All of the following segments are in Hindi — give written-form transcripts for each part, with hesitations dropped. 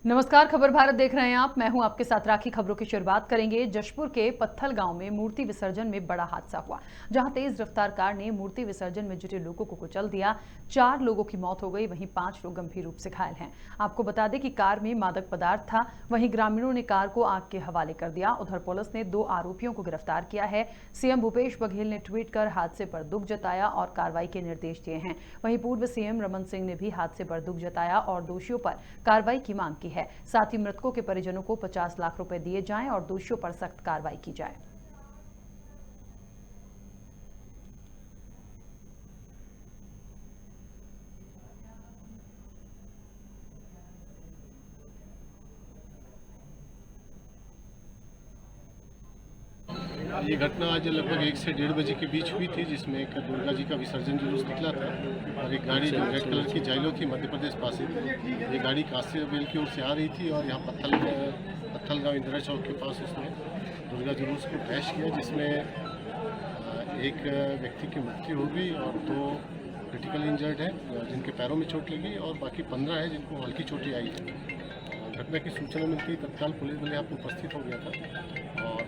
नमस्कार, खबर भारत देख रहे हैं आप। मैं हूं आपके साथ राखी। खबरों की शुरुआत करेंगे। जशपुर के पत्थल गांव में मूर्ति विसर्जन में बड़ा हादसा हुआ, जहां तेज रफ्तार कार ने मूर्ति विसर्जन में जुटे लोगों को कुचल दिया। 4 लोगों की मौत हो गई, वहीं 5 लोग गंभीर रूप से घायल हैं। आपको बता दें कि कार में मादक पदार्थ था। वहीं ग्रामीणों ने कार को आग के हवाले कर दिया। उधर पुलिस ने 2 आरोपियों को गिरफ्तार किया है। सीएम भूपेश बघेल ने ट्वीट कर हादसे पर दुख जताया और कार्रवाई के निर्देश दिए हैं। वहीं पूर्व सीएम रमन सिंह ने भी हादसे पर दुख जताया और दोषियों पर कार्रवाई की मांग की है। साथ ही मृतकों के परिजनों को 50 लाख रुपए दिए जाएं और दोषियों पर सख्त कार्रवाई की जाए। ये घटना आज लगभग 1 से 1:30 बजे के बीच हुई थी, जिसमें एक दुर्गा जी का विसर्जन जुलूस निकला था और एक गाड़ी जो रेड कलर की जाइलो थी मध्य प्रदेश पास से थी। ये गाड़ी कांस्टेबल की ओर से आ रही थी और यहाँ पत्थल गाँव इंदिरा चौक के पास उसने दुर्गा जुलूस को क्रैश किया, जिसमें एक व्यक्ति की मृत्यु हो गई और 2 क्रिटिकल इंजर्ड हैं जिनके पैरों में चोट लगी और बाकी 15 है जिनको हल्की चोटें आई है। घटना की सूचना मिलती तत्काल पुलिस बल यहाँ पर उपस्थित हो गया था और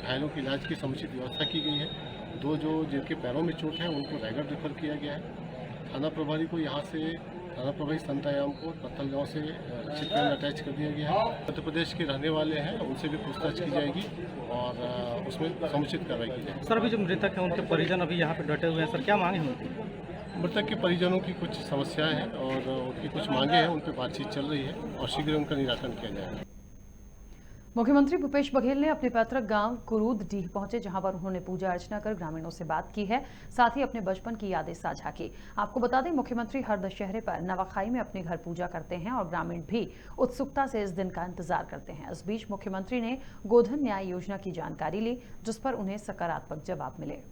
घायलों के इलाज की समुचित व्यवस्था की गई है। 2 जो जिनके पैरों में चोट है उनको रायगढ़ रेफर किया गया है। थाना प्रभारी को यहाँ से थाना प्रभारी संतायाम को पत्थल गाँव से रक्षित में अटैच कर दिया गया है। मध्य प्रदेश के रहने वाले हैं, उनसे भी पूछताछ की जाएगी और उसमें समुचित कार्रवाई की जाएगी। सर, अभी जो मृतक हैं उनके परिजन अभी यहाँ पे डटे हुए हैं, सर क्या मांगे हैं उनकी? मृतक के परिजनों की कुछ समस्याएं हैं और उनकी कुछ मांगे हैं, उन पर बातचीत चल रही है और शीघ्र उनका निराकरण किया जाएगा। मुख्यमंत्री भूपेश बघेल ने अपने पैतृक गांव कुरूद डीह पहुंचे, जहां पर उन्होंने पूजा अर्चना कर ग्रामीणों से बात की है। साथ ही अपने बचपन की यादें साझा की। आपको बता दें, मुख्यमंत्री हर दशहरे पर नवाखाई में अपने घर पूजा करते हैं और ग्रामीण भी उत्सुकता से इस दिन का इंतजार करते हैं। इस बीच मुख्यमंत्री ने गोधन न्याय योजना की जानकारी ली, जिस पर उन्हें सकारात्मक जवाब मिले।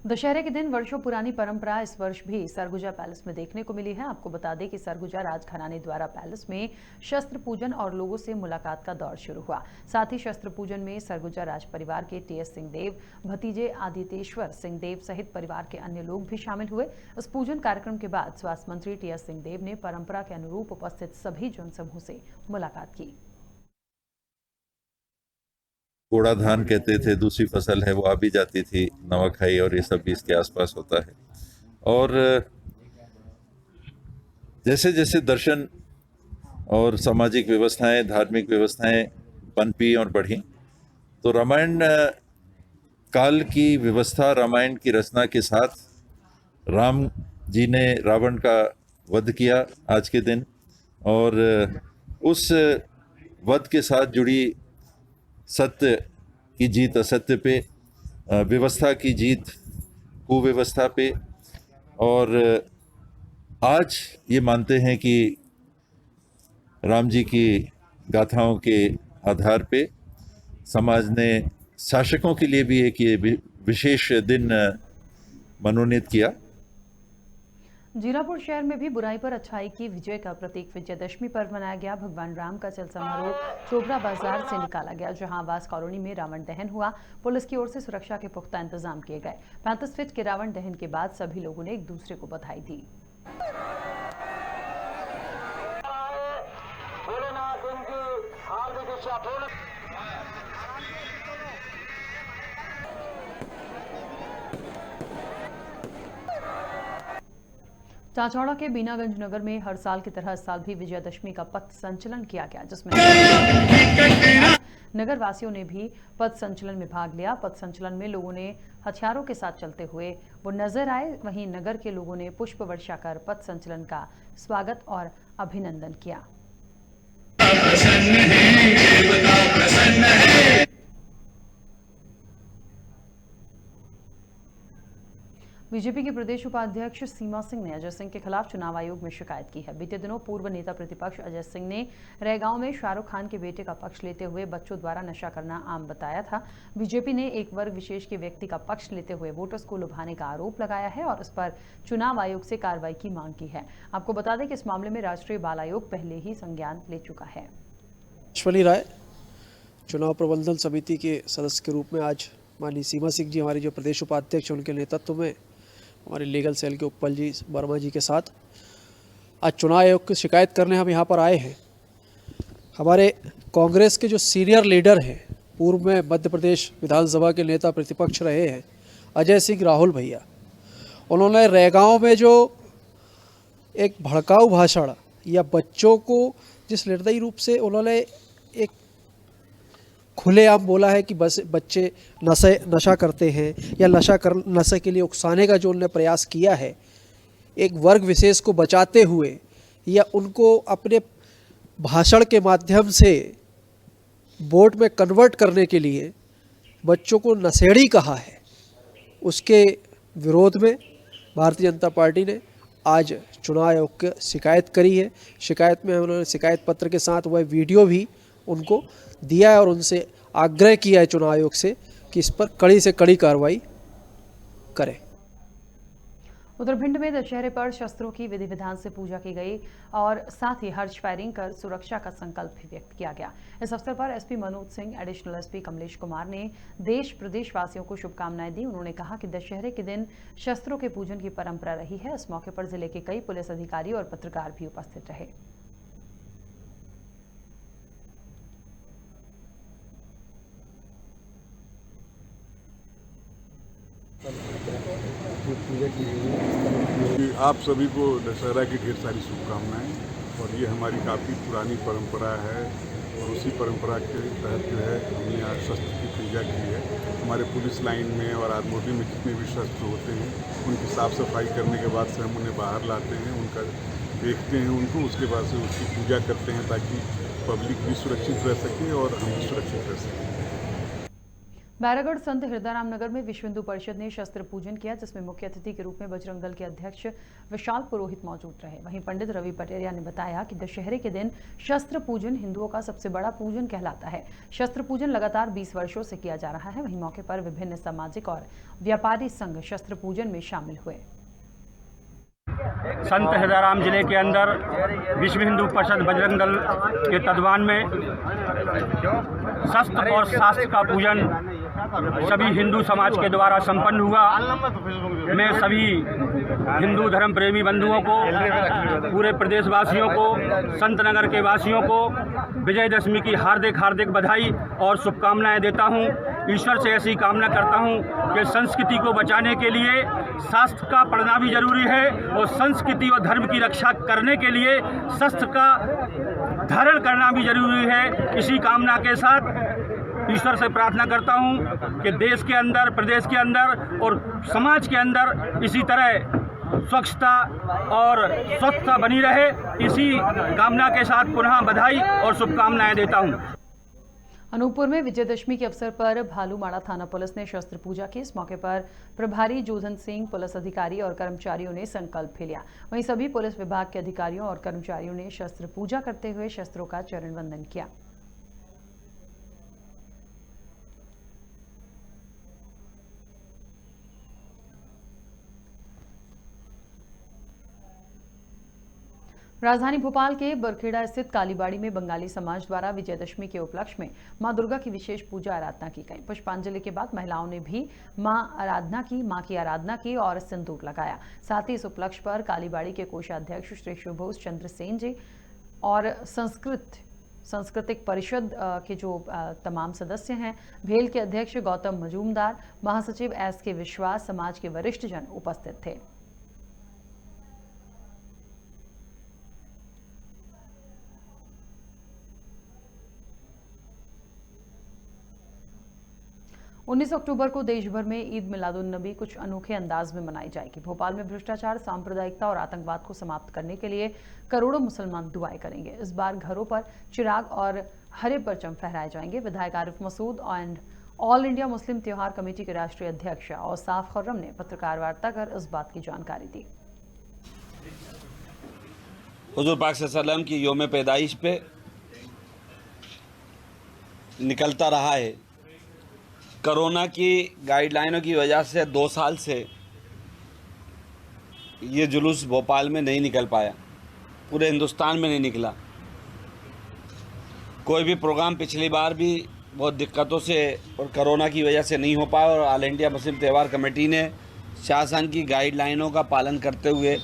दशहरे के दिन वर्षों पुरानी परंपरा इस वर्ष भी सरगुजा पैलेस में देखने को मिली है। आपको बता दें कि सरगुजा राजघराने द्वारा पैलेस में शस्त्र पूजन और लोगों से मुलाकात का दौर शुरू हुआ। साथ ही शस्त्र पूजन में सरगुजा राज परिवार के टीएस सिंहदेव, भतीजे आदितेश्वर सिंहदेव सहित परिवार के अन्य लोग भी शामिल हुए। इस पूजन कार्यक्रम के बाद स्वास्थ्य मंत्री टीएस सिंहदेव ने परंपरा के अनुरूप उपस्थित सभी जनसमूह से मुलाकात की। कूड़ा धान कहते थे, दूसरी फसल है वो आ भी जाती थी, नवाखाई और ये सब भी इसके आसपास होता है। और जैसे जैसे दर्शन और सामाजिक व्यवस्थाएं, धार्मिक व्यवस्थाएं पनपी और बढ़ी, तो रामायण काल की व्यवस्था, रामायण की रचना के साथ राम जी ने रावण का वध किया आज के दिन, और उस वध के साथ जुड़ी सत्य की जीत असत्य पे, व्यवस्था की जीत कुव्यवस्था पे, और आज ये मानते हैं कि राम जी की गाथाओं के आधार पे समाज ने शासकों के लिए भी एक ये विशेष दिन मनोनीत किया। जीरापुर शहर में भी बुराई पर अच्छाई की विजय का प्रतीक विजयदशमी पर्व मनाया गया। भगवान राम का चल समारोह चोपड़ा बाजार से निकाला गया, जहां आवास कॉलोनी में रावण दहन हुआ। पुलिस की ओर से सुरक्षा के पुख्ता इंतजाम किए गए। 35 फीट के रावण दहन के बाद सभी लोगों ने एक दूसरे को बधाई दी। चाचौड़ा के बीनागंज नगर में हर साल की तरह इस साल भी विजयदशमी का पथ संचलन किया गया, जिसमें नगर वासियों ने भी पथ संचलन में भाग लिया। पथ संचलन में लोगों ने हथियारों के साथ चलते हुए वो नजर आए। वहीं नगर के लोगों ने पुष्प वर्षा कर पथ संचलन का स्वागत और अभिनंदन किया। बीजेपी के प्रदेश उपाध्यक्ष सीमा सिंह ने अजय सिंह के खिलाफ चुनाव आयोग में शिकायत की है। बीते दिनों पूर्व नेता प्रतिपक्ष अजय सिंह ने रैगांव में शाहरुख खान के बेटे का पक्ष लेते हुए बच्चों द्वारा नशा करना आम बताया था। बीजेपी ने एक वर्ग विशेष के व्यक्ति का पक्ष लेते हुए वोटर्स को लुभाने का आरोप लगाया है और इस पर चुनाव आयोग से कार्रवाई की मांग की है। आपको बता दें कि इस मामले में राष्ट्रीय बाल आयोग पहले ही संज्ञान ले चुका है। ईश्वरी राय चुनाव प्रबंधन समिति के सदस्य के रूप में आज माननीय सीमा सिंह जी हमारी जो प्रदेश उपाध्यक्ष उनके नेतृत्व में हमारे लीगल सेल के उपल जी वर्मा जी के साथ आज चुनाव आयोग की शिकायत करने हम यहाँ पर आए हैं। हमारे कांग्रेस के जो सीनियर लीडर हैं, पूर्व में मध्य प्रदेश विधानसभा के नेता प्रतिपक्ष रहे हैं अजय सिंह राहुल भैया, उन्होंने रैगांव में जो एक भड़काऊ भाषण या बच्चों को जिस निर्दयी रूप से उन्होंने एक खुलेआम बोला है कि बस बच्चे नशा करते हैं या नशे के लिए उकसाने का जो उन्होंने प्रयास किया है, एक वर्ग विशेष को बचाते हुए या उनको अपने भाषण के माध्यम से वोट में कन्वर्ट करने के लिए बच्चों को नशेड़ी कहा है, उसके विरोध में भारतीय जनता पार्टी ने आज चुनाव आयोग की शिकायत करी है। शिकायत में उन्होंने शिकायत पत्र के साथ वह वीडियो भी उनको दिया है और उनसे आग्रह किया है चुनाव आयोग से कि इस पर कड़ी से कड़ी कार्रवाई करें। उधर भिंड में दशहरे पर शस्त्रों की विधि विधान से पूजा की गई और साथ ही हर्ष फायरिंग कर सुरक्षा का संकल्प भी व्यक्त किया गया। इस अवसर पर SP Manoj Singh, additional SP Kamlesh Kumar ने देश प्रदेश वासियों को शुभकामनाएं दी। उन्होंने कहा कि दशहरे के दिन शस्त्रों के पूजन की परंपरा रही है। इस मौके पर जिले के कई पुलिस अधिकारी और पत्रकार भी उपस्थित रहे। आप सभी को दशहरा की ढेर सारी शुभकामनाएं। और ये हमारी काफ़ी पुरानी परंपरा है और उसी परंपरा के तहत जो है हमने आज शस्त्र की पूजा की है। हमारे पुलिस लाइन में और आर्मोरी में जितने भी शस्त्र होते हैं उनकी साफ़ सफाई करने के बाद से हम उन्हें बाहर लाते हैं, उनका देखते हैं उनको, उसके बाद से उसकी पूजा करते हैं ताकि पब्लिक भी सुरक्षित रह सके और हम भी सुरक्षित रह सकें। बैरागढ़ संत हृदयराम नगर में विश्व हिंदू परिषद ने शस्त्र पूजन किया, जिसमें मुख्य अतिथि के रूप में बजरंग दल के अध्यक्ष विशाल पुरोहित मौजूद रहे। वहीं पंडित रवि पटेरिया ने बताया कि दशहरे के दिन शस्त्र पूजन हिंदुओं का सबसे बड़ा पूजन कहलाता है। शस्त्र पूजन लगातार 20 वर्षों से किया जा रहा है। वहीं मौके पर विभिन्न सामाजिक और व्यापारी संघ शस्त्र पूजन में शामिल हुए। संत हृदयराम जिले के अंदर विश्व हिंदू परिषद बजरंग दल के तत्वान में शस्त्र और शास्त्र का पूजन सभी हिंदू समाज के द्वारा संपन्न हुआ। मैं सभी हिंदू धर्म प्रेमी बंधुओं को, पूरे प्रदेशवासियों को, संत नगर के वासियों को विजयदशमी की हार्दिक हार्दिक बधाई और शुभकामनाएं देता हूं। ईश्वर से ऐसी कामना करता हूं कि संस्कृति को बचाने के लिए शास्त्र का पढ़ना भी जरूरी है और संस्कृति और धर्म की रक्षा करने के लिए शस्त्र का धारण करना भी जरूरी है। इसी कामना के साथ ईश्वर से प्रार्थना करता हूं कि देश के अंदर, प्रदेश के अंदर और समाज के अंदर इसी तरह स्वच्छता और स्वच्छता बनी रहे। इसी कामना के साथ पुनः बधाई और शुभकामनाएं देता हूं। अनूपपुर में विजयदशमी के अवसर पर भालूमाड़ा थाना पुलिस ने शस्त्र पूजा की। इस मौके पर प्रभारी जोधन सिंह, पुलिस अधिकारी और कर्मचारियों ने संकल्प भी लिया। वहीं सभी पुलिस विभाग के अधिकारियों और कर्मचारियों ने शस्त्र पूजा करते हुए शस्त्रों का चरण वंदन किया। राजधानी भोपाल के बरखेड़ा स्थित कालीबाड़ी में बंगाली समाज द्वारा विजयदशमी के उपलक्ष्य में मां दुर्गा की विशेष पूजा आराधना की गई। पुष्पांजलि के बाद महिलाओं ने भी मां की आराधना की और सिंदूर लगाया। साथ ही इस उपलक्ष्य पर कालीबाड़ी के कोषाध्यक्ष श्री सुबोध चंद्र सेन जी और सांस्कृतिक परिषद के जो तमाम सदस्य हैं, भेल के अध्यक्ष गौतम मजूमदार, महासचिव SK विश्वास, समाज के वरिष्ठ जन उपस्थित थे। उन्नीस अक्टूबर को देश भर में ईद मिलादुन्नबी कुछ अनोखे अंदाज में मनाई जाएगी। भोपाल में भ्रष्टाचार, सांप्रदायिकता और आतंकवाद को समाप्त करने के लिए करोड़ों मुसलमान दुआएं करेंगे। इस बार घरों पर चिराग और हरे परचम फहराए जाएंगे। विधायक Arif Masood and all India Muslim Tyohar committee के राष्ट्रीय अध्यक्ष औसाफ खुर्रम ने पत्रकार वार्ता कर इस बात की जानकारी दी। हुजूर पाक सल्लल्लाहु की योम पैदाइश पे निकलता रहा है। कोरोना की गाइडलाइनों की वजह से 2 साल से ये जुलूस भोपाल में नहीं निकल पाया, पूरे हिंदुस्तान में नहीं निकला। कोई भी प्रोग्राम पिछली बार भी बहुत दिक्कतों से और कोरोना की वजह से नहीं हो पाया, और ऑल इंडिया मुस्लिम त्यौहार कमेटी ने शासन की गाइडलाइनों का पालन करते हुए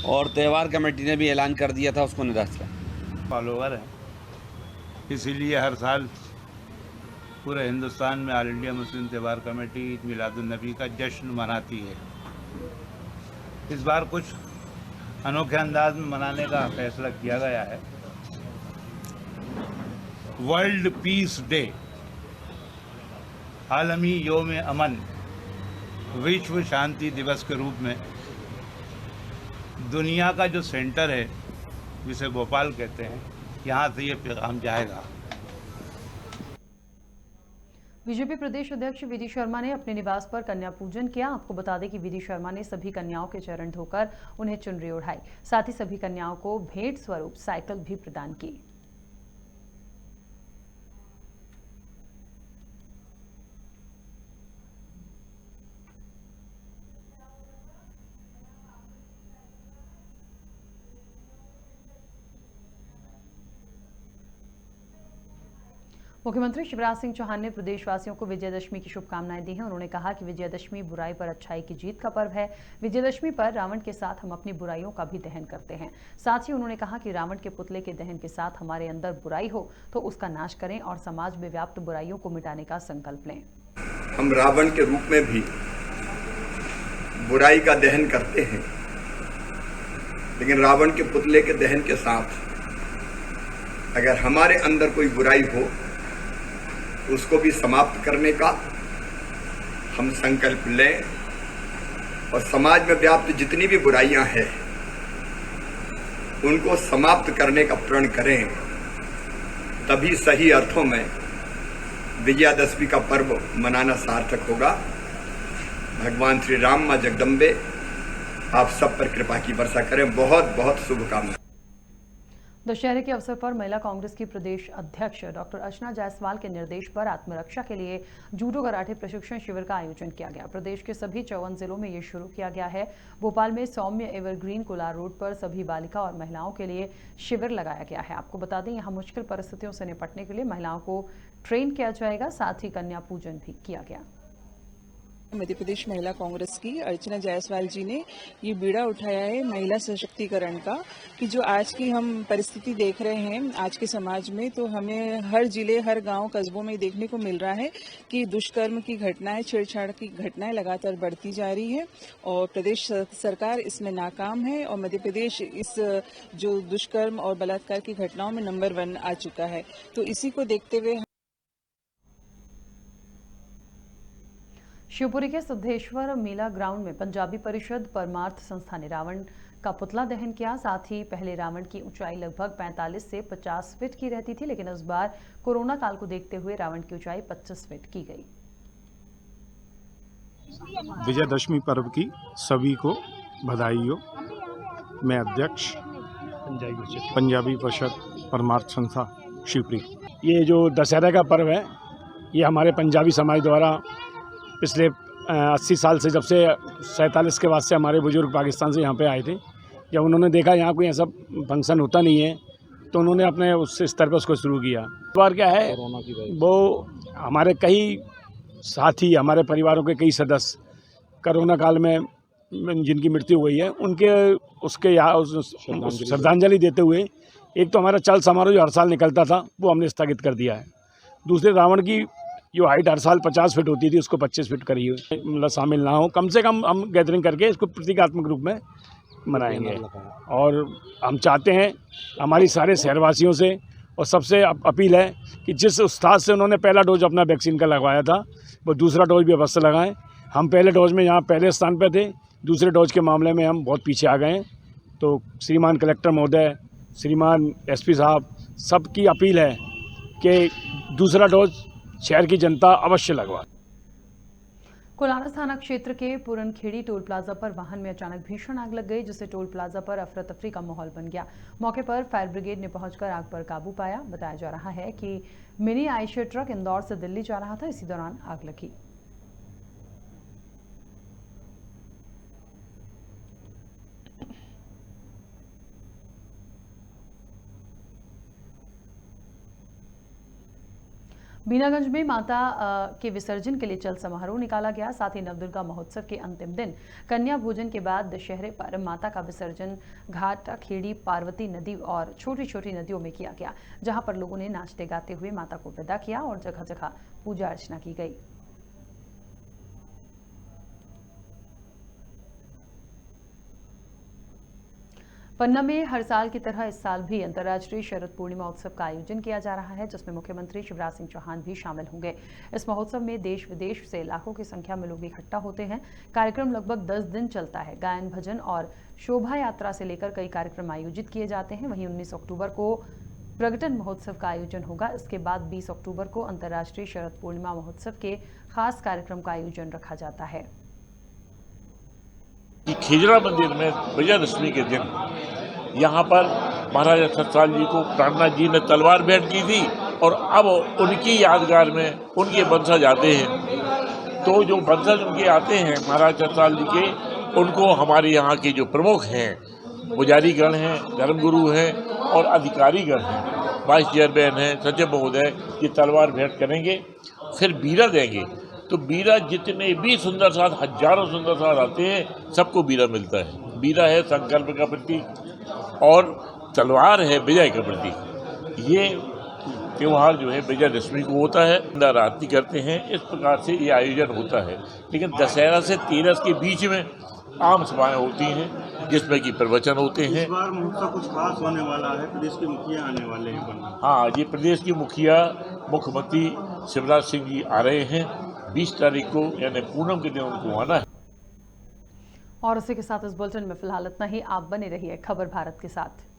और त्यौहार कमेटी ने भी ऐलान कर दिया था उसको निरस्त किया। फॉलोवर हैं, इसीलिए हर साल पूरे हिंदुस्तान में ऑल इंडिया मुस्लिम त्यौहार कमेटी ईद मिलादुन्नबी का जश्न मनाती है। इस बार कुछ अनोखे अंदाज में मनाने का फैसला किया गया है। वर्ल्ड पीस डे, आलमी योम अमन, विश्व शांति दिवस के रूप में दुनिया का जो सेंटर है जिसे भोपाल कहते हैं, यहाँ से ये पैगाम जाएगा। बीजेपी प्रदेश अध्यक्ष वीडी शर्मा ने अपने निवास पर कन्या पूजन किया। आपको बता दें कि वीडी शर्मा ने सभी कन्याओं के चरण धोकर उन्हें चुनरी ओढ़ाई। साथ ही सभी कन्याओं को भेंट स्वरूप साइकिल भी प्रदान की। मुख्यमंत्री शिवराज सिंह चौहान ने प्रदेशवासियों को विजयदशमी की शुभकामनाएं दी हैं। उन्होंने कहा कि विजयदशमी बुराई पर अच्छाई की जीत का पर्व है। विजयदशमी पर रावण के साथ हम अपनी बुराइयों का भी दहन करते हैं। साथ ही उन्होंने कहा कि रावण के पुतले के दहन के साथ हमारे अंदर बुराई हो तो उसका नाश करें और समाज में व्याप्त बुराइयों को मिटाने का संकल्प लें। हम रावण के रूप में भी बुराई का दहन करते हैं, लेकिन रावण के पुतले के दहन के साथ अगर हमारे अंदर कोई बुराई हो उसको भी समाप्त करने का हम संकल्प लें और समाज में व्याप्त जितनी भी बुराइयां हैं उनको समाप्त करने का प्रण करें। तभी सही अर्थों में विजयादशमी का पर्व मनाना सार्थक होगा। भगवान श्री राम, मां जगदम्बे आप सब पर कृपा की वर्षा करें। बहुत बहुत शुभकामनाएं। दशहरे के अवसर पर महिला कांग्रेस की प्रदेश अध्यक्ष डॉक्टर अर्चना जायसवाल के निर्देश पर आत्मरक्षा के लिए जूडो कराटे प्रशिक्षण शिविर का आयोजन किया गया। प्रदेश के सभी 54 जिलों में ये शुरू किया गया है। भोपाल में सौम्य एवरग्रीन कोलार रोड पर सभी बालिका और महिलाओं के लिए शिविर लगाया गया है। आपको बता दें, यहाँ मुश्किल परिस्थितियों से निपटने के लिए महिलाओं को ट्रेन किया जाएगा। साथ ही कन्या पूजन भी किया गया। मध्य प्रदेश महिला कांग्रेस की अर्चना जायसवाल जी ने ये बीड़ा उठाया है महिला सशक्तिकरण का, कि जो आज की हम परिस्थिति देख रहे हैं आज के समाज में, तो हमें हर जिले, हर गांव, कस्बों में देखने को मिल रहा है कि दुष्कर्म की घटनाएं, छेड़छाड़ की घटनाएं लगातार बढ़ती जा रही है और प्रदेश सरकार इसमें नाकाम है और मध्य प्रदेश इस जो दुष्कर्म और बलात्कार की घटनाओं में नंबर 1 आ चुका है। तो इसी को देखते हुए शिवपुरी के सिद्धेश्वर मेला ग्राउंड में पंजाबी परिषद परमार्थ संस्था ने रावण का पुतला दहन किया। साथ ही पहले रावण की ऊंचाई लगभग 45 से 50 फीट की रहती थी, लेकिन इस बार कोरोना काल को देखते हुए रावण की ऊंचाई 25 फीट की गई। विजयदशमी पर्व की सभी को बधाई हो। मैं अध्यक्ष पंजाबी परिषद परमार्थ संस्था शिवपुरी। ये जो दशहरा का पर्व है, ये हमारे पंजाबी समाज द्वारा पिछले 80 साल से, जब से 47 के बाद से हमारे बुजुर्ग पाकिस्तान से यहाँ पे आए थे, जब उन्होंने देखा यहाँ कोई ऐसा फंक्शन होता नहीं है तो उन्होंने अपने उस स्तर पर उसको शुरू किया। इस बार क्या है, वो हमारे कई साथी, हमारे परिवारों के कई सदस्य कोरोना काल में जिनकी मृत्यु हुई है, उनके उसके श्रद्धांजलि देते हुए एक तो हमारा चल समारोह जो हर साल निकलता था वो हमने स्थगित कर दिया है। दूसरे, रावण की जो हाइट हर साल 50 फीट होती थी उसको 25 फीट करी हुई, मतलब शामिल ना हो। कम से कम हम गैदरिंग करके इसको प्रतीकात्मक रूप में मनाएंगे और हम चाहते हैं हमारी सारे शहरवासियों से और सबसे अपील है कि जिस उस्ताद से उन्होंने पहला डोज अपना वैक्सीन का लगवाया था वो दूसरा डोज भी अवश्य लगाएं। हम पहले डोज में यहाँ पहले स्थान पर थे, दूसरे डोज के मामले में हम बहुत पीछे आ गए हैं। तो श्रीमान कलेक्टर महोदय, श्रीमान एसपी साहब, सबकी अपील है कि दूसरा डोज शहर की जनता अवश्य लगवा। कोलारस थाना क्षेत्र के पुरनखेड़ी टोल प्लाजा पर वाहन में अचानक भीषण आग लग गई, जिससे टोल प्लाजा पर अफरा तफरी का माहौल बन गया। मौके पर फायर ब्रिगेड ने पहुंचकर आग पर काबू पाया। बताया जा रहा है कि मिनी आयशर ट्रक इंदौर से दिल्ली जा रहा था, इसी दौरान आग लगी। बीनागंज में माता के विसर्जन के लिए चल समारोह निकाला गया। साथ ही नवदुर्गा महोत्सव के अंतिम दिन कन्या भोजन के बाद दशहरे पर माता का विसर्जन घाट खेड़ी, पार्वती नदी और छोटी छोटी नदियों में किया गया, जहां पर लोगों ने नाचते गाते हुए माता को विदा किया और जगह जगह पूजा अर्चना की गई। पन्ना में हर साल की तरह इस साल भी अंतर्राष्ट्रीय शरद पूर्णिमा उत्सव का आयोजन किया जा रहा है, जिसमें मुख्यमंत्री शिवराज सिंह चौहान भी शामिल होंगे। इस महोत्सव में देश विदेश से लाखों की संख्या में लोग इकट्ठा होते हैं। कार्यक्रम लगभग 10 दिन चलता है। गायन, भजन और शोभा यात्रा से लेकर कई कार्यक्रम आयोजित किए जाते हैं। वहीं 19 अक्टूबर को प्रगटन महोत्सव का आयोजन होगा। इसके बाद 20 अक्टूबर को अंतर्राष्ट्रीय शरद पूर्णिमा महोत्सव के खास कार्यक्रम का आयोजन रखा जाता है। खिजरा मंदिर में विजयदशमी के दिन यहाँ पर महाराजा छत्रसाल जी को प्राणनाथ जी ने तलवार भेंट की थी और अब उनकी यादगार में उनके वंशज आते हैं। तो जो वंशज उनके आते हैं महाराजा छत्रसाल जी के, उनको हमारे यहाँ के जो प्रमुख हैं, पुजारीगण हैं, धर्मगुरु हैं और अधिकारीगण हैं, वाइस चेयरमैन हैं, सचिव महोदय, ये तलवार भेंट करेंगे, फिर बीरा देंगे। तो बीरा जितने भी सुंदर साथ, हजारों सुंदर साथ आते हैं, सबको बीरा मिलता है। बीरा है संकल्प का प्रतीक और तलवार है विजय का प्रतीक। ये त्यौहार जो है विजयदशमी को होता है, आरती करते हैं, इस प्रकार से ये आयोजन होता है। लेकिन दशहरा से तेरस के बीच में आम सभाएं होती हैं, जिसमें कि प्रवचन होते हैं। इस बार महोत्सव कुछ खास होने वाला है, प्रदेश के मुखिया आने वाले हैं। हाँ, ये प्रदेश के मुखिया मुख्यमंत्री शिवराज सिंह जी आ रहे हैं 20 तारीख को, यानी पूनम के दिन उनको आना है। और इसी के साथ इस बुलेटिन में फिलहाल इतना ही। आप बने रहिए खबर भारत के साथ।